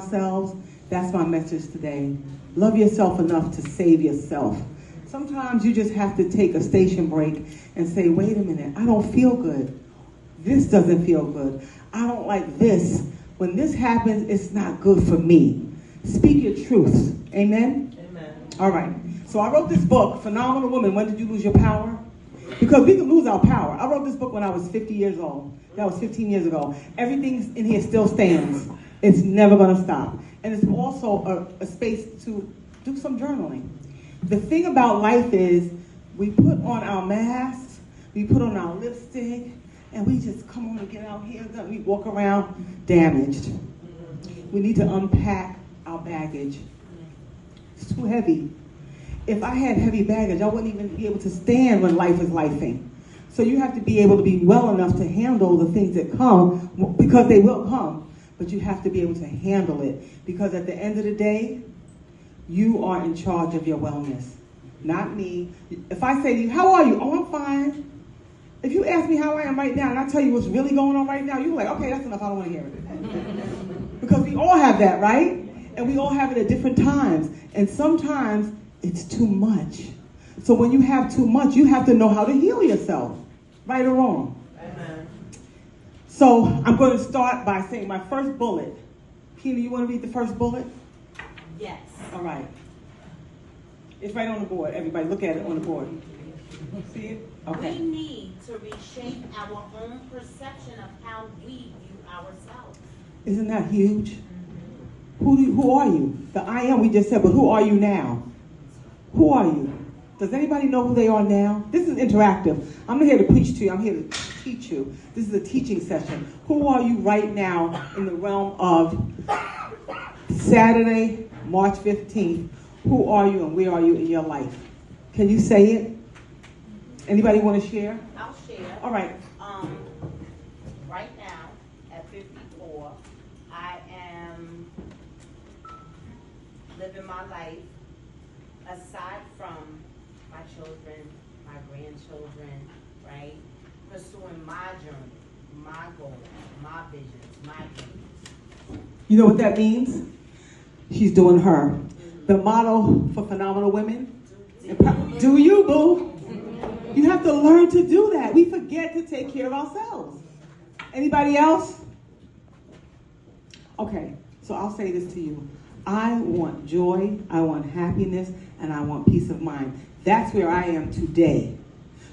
ourselves. That's my message today. Love yourself enough to save yourself. Sometimes you just have to take a station break and say, wait a minute, I don't feel good. This doesn't feel good. I don't like this. When this happens, it's not good for me. Speak your truth. Amen? Amen. All right. So I wrote this book, Phenomenal Woman, When Did You Lose Your Power? Because we can lose our power. I wrote this book when I was 50 years old. That was 15 years ago. Everything in here still stands. It's never going to stop. And it's also a space to do some journaling. The thing about life is we put on our masks, we put on our lipstick, and we just come on and get out here. We walk around damaged. We need to unpack our baggage. It's too heavy. If I had heavy baggage, I wouldn't even be able to stand when life is lifing. So you have to be able to be well enough to handle the things that come, because they will come, but you have to be able to handle it. Because at the end of the day, you are in charge of your wellness, not me. If I say to you, how are you? Oh, I'm fine. If you ask me how I am right now, and I tell you what's really going on right now, you're like, okay, that's enough, I don't want to hear it. Because we all have that, right? And we all have it at different times. And sometimes it's too much. So when you have too much, you have to know how to heal yourself, right or wrong. Amen. So I'm going to start by saying my first bullet. Keena, you want to read the first bullet? Yes. All right. It's right on the board. Everybody look at it on the board. See it? Okay. We need to reshape our own perception of how we view ourselves. Isn't that huge? Who are you? The I am we just said, but who are you now? Who are you? Does anybody know who they are now? This is interactive. I'm not here to preach to you. I'm here to teach you. This is a teaching session. Who are you right now in the realm of Saturday, March 15th? Who are you and where are you in your life? Can you say it? Anybody want to share? I'll share. All right. Right now, at 54, I am living my life aside from my children, my grandchildren, right? Pursuing my journey, my goals, my visions, my dreams. You know what that means? She's doing her. The motto for Phenomenal Women, do you, boo? You have to learn to do that. We forget to take care of ourselves. Anybody else? Okay, so I'll say this to you. I want joy, I want happiness, and I want peace of mind. That's where I am today,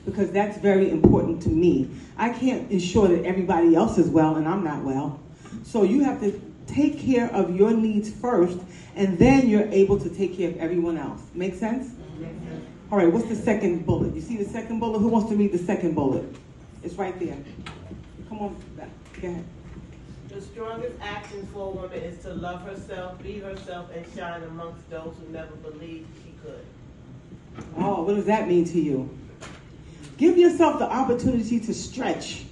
because that's very important to me. I can't ensure that everybody else is well and I'm not well. So you have to take care of your needs first, and then you're able to take care of everyone else. Make sense? All right, what's the second bullet? You see the second bullet? Who wants to read the second bullet? It's right there. Come on, back. Go ahead. The strongest action for a woman is to love herself, be herself, and shine amongst those who never believed she could. Oh, what does that mean to you? Give yourself the opportunity to stretch.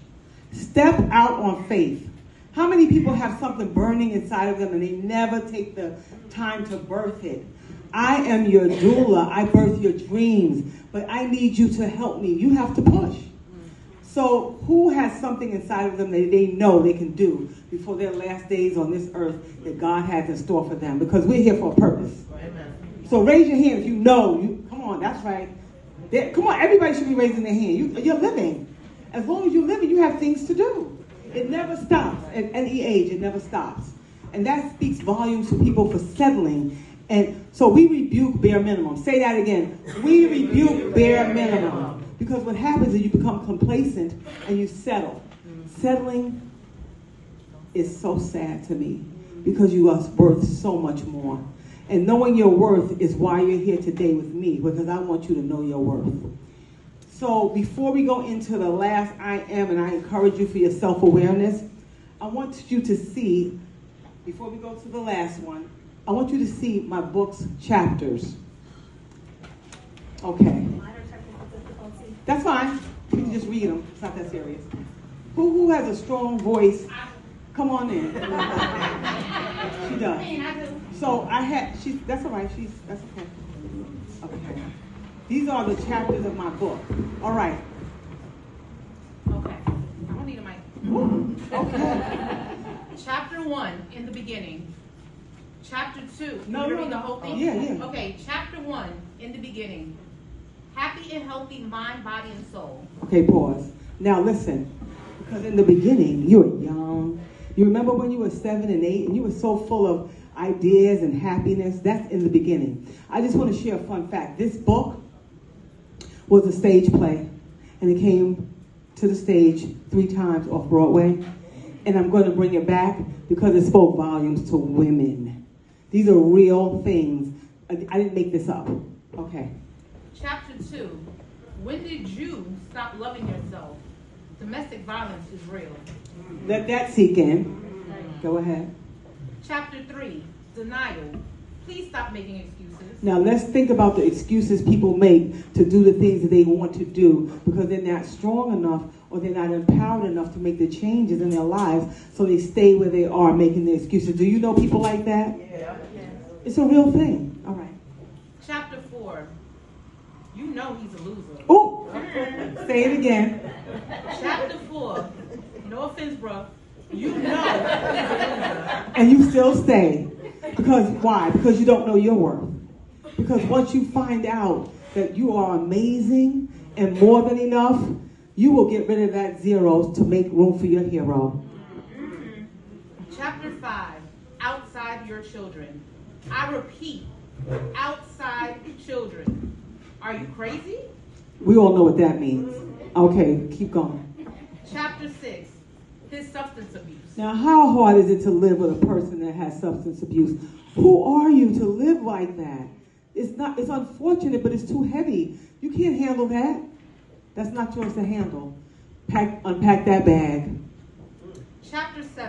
Step out on faith. How many people have something burning inside of them and they never take the time to birth it? I am your doula. I birth your dreams, but I need you to help me. You have to push. So who has something inside of them that they know they can do before their last days on this earth that God has in store for them? Because we're here for a purpose. Amen. So raise your hand if you know. Come on, that's right. Come on, everybody should be raising their hand. You're living. As long as you're living, you have things to do. It never stops. At any age, it never stops. And that speaks volumes to people for settling. And so we rebuke bare minimum. Say that again. We rebuke bare minimum. Because what happens is you become complacent and you settle. Settling is so sad to me because you are worth so much more. And knowing your worth is why you're here today with me, because I want you to know your worth. So before we go into the last I am, and I encourage you for your self-awareness, I want you to see, before we go to the last one, I want you to see my book's chapters. Okay. That's fine. You can just read them. It's not that serious. Who has a strong voice? Come on in. She does. So that's all right. That's okay. Okay. These are the chapters of my book. All right. Okay. I don't need a mic. Okay. Chapter 1, in the beginning. Chapter 2. No, You no, read the no. whole thing? Yeah, yeah. Okay, chapter 1, in the beginning. Happy and healthy mind, body, and soul. Okay, pause. Now listen, because in the beginning, you were young. You remember when you were 7 and 8 and you were so full of ideas and happiness? That's in the beginning. I just want to share a fun fact. This book was a stage play, and it came to the stage 3 times off Broadway. And I'm going to bring it back because it spoke volumes to women. These are real things. I didn't make this up. Okay. Chapter 2. When did you stop loving yourself? Domestic violence is real. Let that sink in. Go ahead. Chapter 3. Denial. Please stop making excuses. Now let's think about the excuses people make to do the things that they want to do because they're not strong enough or they're not empowered enough to make the changes in their lives, so they stay where they are making the excuses. Do you know people like that? Yeah. It's a real thing. All right. Chapter 4. You know he's a loser. Oh, say it again. Chapter 4. No offense, bro. You know he's a loser. And you still stay. Because why? Because you don't know your worth. Because once you find out that you are amazing and more than enough, you will get rid of that zeros to make room for your hero. Chapter 5. Outside your children. I repeat, outside children. Are you crazy? We all know what that means. Okay, keep going. Chapter 6. His substance abuse. Now, how hard is it to live with a person that has substance abuse? Who are you to live like that? It's unfortunate, but it's too heavy. You can't handle that. That's not yours to handle. Unpack that bag. Chapter 7.